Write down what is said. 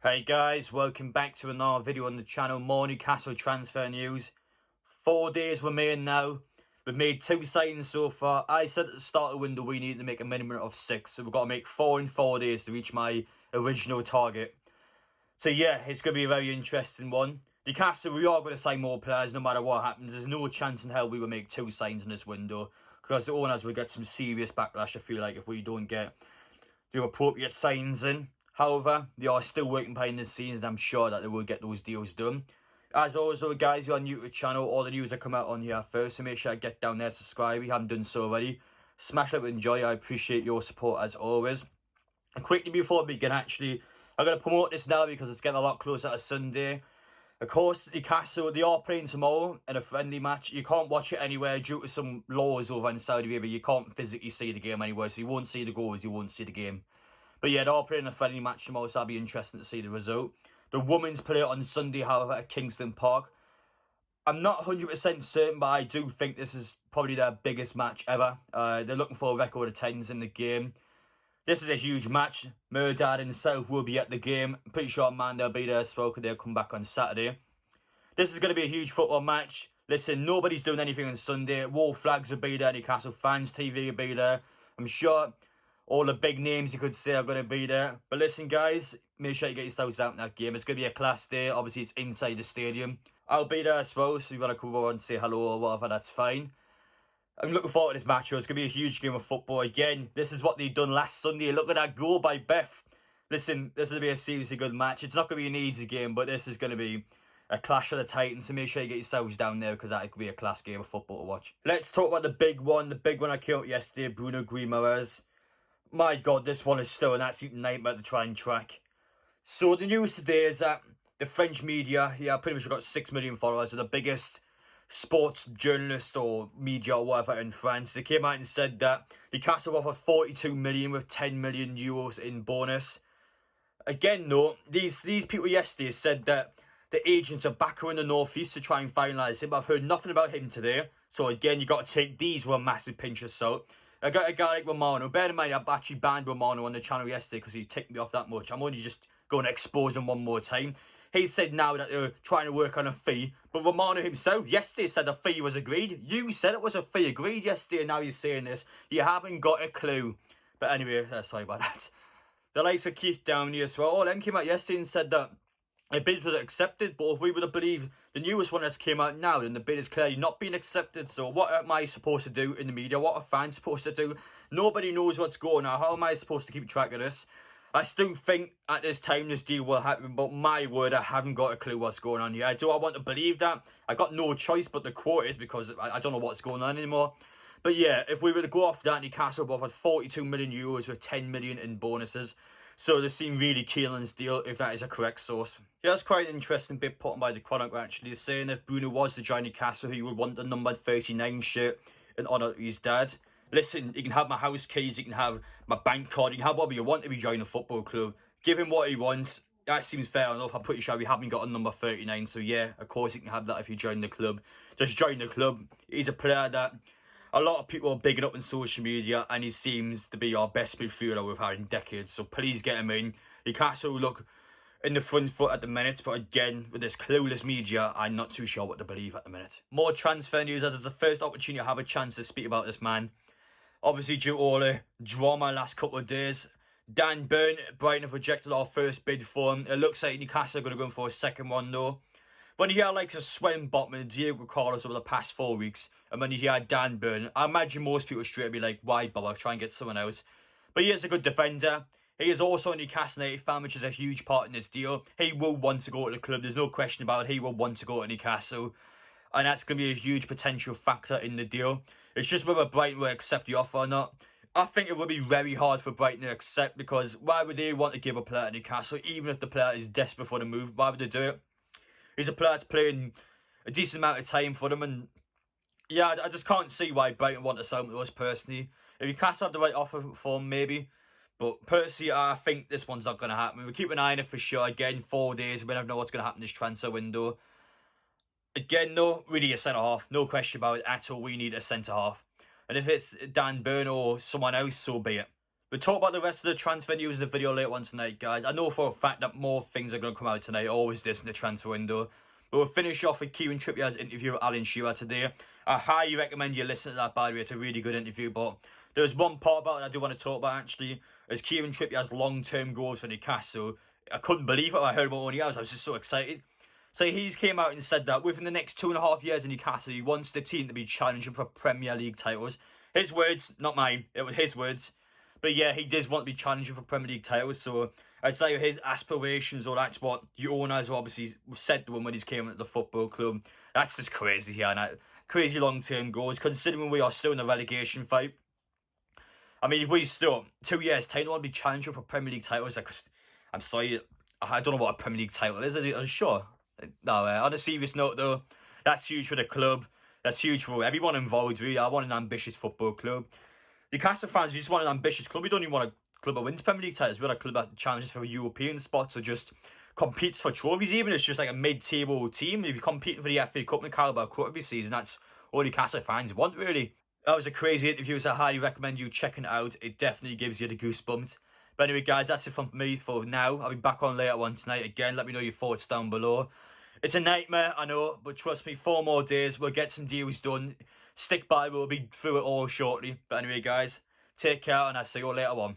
Hey guys, welcome back to another video on the channel. More Newcastle transfer news. 4 days remain now. We've made 2 signings so far. I said at the start of the window we need to make a minimum of 6. So we've got to make 4 in 4 days to reach my original target. So yeah, it's going to be a very interesting one. Newcastle, we are going to sign more players no matter what happens. There's no chance in hell we will make 2 signs in this window. Because the owners will get some serious backlash, I feel like, if we don't get the appropriate signs in. However, they are still working behind the scenes and I'm sure that they will get those deals done. As always though guys, you are new to the channel, all the news that come out on here first, so make sure to get down there, subscribe if you haven't done so already. Smash like and enjoy, I appreciate your support as always. And quickly before we begin actually, I'm going to promote this now because it's getting a lot closer to Sunday. Of course, Newcastle, they are playing tomorrow in a friendly match. You can't watch it anywhere due to some laws over in Saudi Arabia. You can't physically see the game anywhere, so you won't see the goals, you won't see the game. But yeah, they're all playing a friendly match tomorrow, so that'll be interesting to see the result. The women's play on Sunday, however, at Kingston Park. I'm not 100% certain, but I do think this is probably their biggest match ever. They're looking for a record of 10s in the game. This is a huge match. Murdad himself will be at the game. I'm pretty sure Amanda will be there as well, because they'll come back on Saturday. This is going to be a huge football match. Listen, nobody's doing anything on Sunday. War Flags will be there. Newcastle Fans TV will be there. I'm sure all the big names you could say are going to be there. But listen, guys, make sure you get yourselves out in that game. It's going to be a class day. Obviously, it's inside the stadium. I'll be there, I suppose. So you want to come over and say hello or whatever, that's fine. I'm looking forward to this match. It's going to be a huge game of football. Again, this is what they done last Sunday. Look at that goal by Beth. Listen, this is going to be a seriously good match. It's not going to be an easy game, but this is going to be a clash of the titans. So make sure you get yourselves down there because that could be a class game of football to watch. Let's talk about the big one. The big one I came up yesterday, Bruno Guimaraes. My God, this one is still an absolute nightmare to try and track. So the news today is that the French media, pretty much got 6 million followers, are the biggest sports journalist or media or whatever in France. They came out and said that Newcastle offered 42 million with 10 million euros in bonus. Again though, these people yesterday said that the agents are back in the northeast to try and finalise him. I've heard nothing about him today. So again, you got to take these with a massive pinch of salt. I got a guy like Romano. Bear in mind, I've actually banned Romano on the channel yesterday because he ticked me off that much. I'm only just going to expose him one more time. He said now that they're trying to work on a fee. But Romano himself yesterday said a fee was agreed. You said it was a fee agreed yesterday, and now you're saying this. You haven't got a clue. But anyway, sorry about that. The likes of Keith Downey as well. All them came out yesterday and said that a bid was accepted, but if we would have believed the newest one that's came out now, then the bid is clearly not being accepted. So what am I supposed to do in the media? What are fans supposed to do? Nobody knows what's going on. How am I supposed to keep track of this? I still think at this time this deal will happen, but my word, I haven't got a clue what's going on here. Do I want to believe that? I got no choice but to quote it because I don't know what's going on anymore. But yeah, if we were to go off that, Newcastle offered 42 million euros with 10 million in bonuses. So they seem really keen on this deal, if that is a correct source. Yeah, that's quite an interesting bit put on by the Chronicle, actually, saying if Bruno was to join Newcastle, he would want the number 39 shirt in honour of his dad. Listen, you can have my house keys, you can have my bank card, you can have whatever you want if you join a football club. Give him what he wants. That seems fair enough. I'm pretty sure we haven't got a number 39, so yeah, of course you can have that if you join the club. Just join the club. He's a player that a lot of people are bigging up on social media, and he seems to be our best midfielder we've had in decades. So please get him in. Newcastle look in the front foot at the minute, but again, with this clueless media, I'm not too sure what to believe at the minute. More transfer news, as it's the first opportunity I have a chance to speak about this man. Obviously, due to all the drama last couple of days, Dan Burn, Brighton have rejected our first bid for him. It looks like Newcastle are going to go in for a second one though. When you hear like a Swen Botman and Diego Carlos over the past 4 weeks, and when you hear Dan Burn, I imagine most people straight be like, why bother, try and get someone else. But he is a good defender. He is also a Newcastle United fan, which is a huge part in this deal. He will want to go to the club, there's no question about it. He will want to go to Newcastle. And that's going to be a huge potential factor in the deal. It's just whether Brighton will accept the offer or not. I think it would be very hard for Brighton to accept, because why would they want to give a player to Newcastle, even if the player is desperate for the move? Why would they do it? He's a player that's playing a decent amount of time for them, and yeah, I just can't see why Brighton want to sell him to us personally. If Newcastle have the right offer for him, maybe. But personally, I think this one's not going to happen. We'll keep an eye on it for sure. Again, 4 days, we never know what's going to happen this transfer window. Again, though, we need a centre-half. No question about it at all. We need a centre-half. And if it's Dan Burn or someone else, so be it. We'll talk about the rest of the transfer news in the video later on tonight, guys. I know for a fact that more things are going to come out tonight. Always this in the transfer window. But we'll finish off with Kieran Trippier's interview with Alan Shearer today. I highly recommend you listen to that, by the way. It's a really good interview. But there's one part about it I do want to talk about, actually. As Kieran Trippier's long-term goals for Newcastle. I couldn't believe it when I heard about it only hours. I was just so excited. So he's came out and said that within the next 2.5 years in Newcastle, he wants the team to be challenging for Premier League titles. His words, not mine. It was his words. But yeah, he does want to be challenging for Premier League titles. So I'd say his aspirations, or that's what the owners obviously said to him when he came into the football club. That's just crazy here. And crazy long-term goals, considering we are still in the relegation fight. I mean, if we still, 2 years' time, want to be challenging for Premier League titles. Like, I'm sorry, I don't know what a Premier League title is. Are you sure? No, on a serious note though, that's huge for the club. That's huge for everyone involved, really. I want an ambitious football club. Newcastle fans, we just want an ambitious club. We don't even want a club that wins Premier League titles. We want a club that challenges for European spots or just competes for trophies. Even it's just like a mid-table team. If you're competing for the FA Cup and the Carabao Cup every season, that's all Newcastle fans want, really. That was a crazy interview, so I highly recommend you checking it out. It definitely gives you the goosebumps. But anyway, guys, that's it from me for now. I'll be back on later on tonight. Again, let me know your thoughts down below. It's a nightmare, I know, but trust me, 4 more days, we'll get some deals done. Stick by, we'll be through it all shortly. But anyway, guys, take care, and I'll see you all later on.